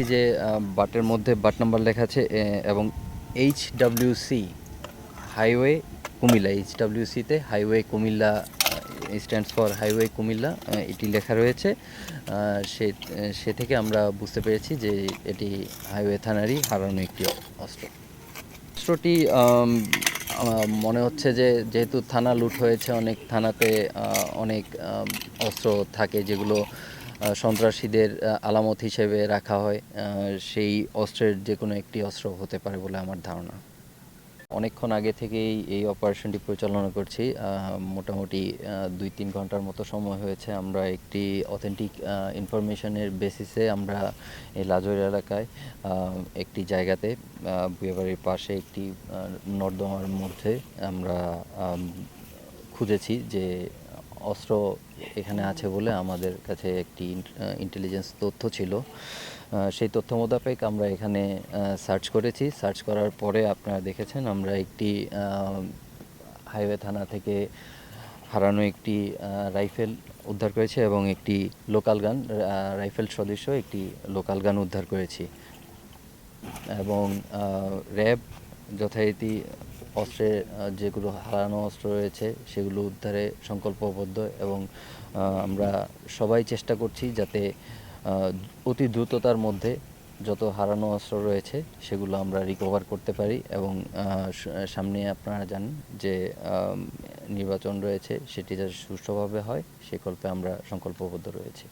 এই যে বাটের মধ্যে বাট নাম্বার লেখা আছে এবং HWC হাইওয়ে কুমিল্লা, HWCতে highway Comilla stands for highway Comilla এটি লেখা রয়েছে। সে সে থেকে আমরা বুঝতে পেরেছি যে এটি হাইওয়ে থানারই হারানো একটি অস্ত্র। অস্ত্রটি মনে হচ্ছে যে যেহেতু থানা লুট হয়েছে, অনেক থানাতে অনেক অস্ত্র থাকে যেগুলো সন্ত্রাসীদের আলামত হিসেবে রাখা হয়। সেই অস্ত্রের যে কোনো একটি অস্ত্র হতে পারে বলে আমার ধারণা। অনেকক্ষণ আগে থেকেই এই অপারেশনটি পরিচালনা করছি। মোটামুটি ২-৩ ঘন্টার মতো সময় হয়েছে। আমরা একটি অথেন্টিক ইনফরমেশনের বেসিসে আমরা এই লাজোর এলাকায় একটি জায়গাতে বিয়েবাড়ির পাশে একটি নর্দমার মধ্যে আমরা খুঁজেছি যে অস্ত্র এখানে আছে বলে আমাদের কাছে একটি ইন্টেলিজেন্স তথ্য ছিল। সেই তথ্য মোতাবেক আমরা এখানে সার্চ করেছি। সার্চ করার পরে আপনারা দেখেছেন আমরা একটি হাইওয়ে থানা থেকে হারানো একটি রাইফেল উদ্ধার করেছি এবং একটি লোকাল গান, রাইফেল সদৃশ একটি লোকাল গান উদ্ধার করেছি এবং র্যাব যথারীতি অস্ত্রের যেগুলো হারানো অস্ত্র রয়েছে সেগুলো উদ্ধারে সংকল্পবদ্ধ এবং আমরা সবাই চেষ্টা করছি যাতে অতি দ্রুততার মধ্যে যত হারানো অস্ত্র রয়েছে সেগুলো আমরা রিকভার করতে পারি এবং সামনে আপনারা জানেন যে নির্বাচন রয়েছে, সেটি যাতে সুষ্ঠুভাবে হয় সে কল্পে আমরা সংকল্পবদ্ধ রয়েছি।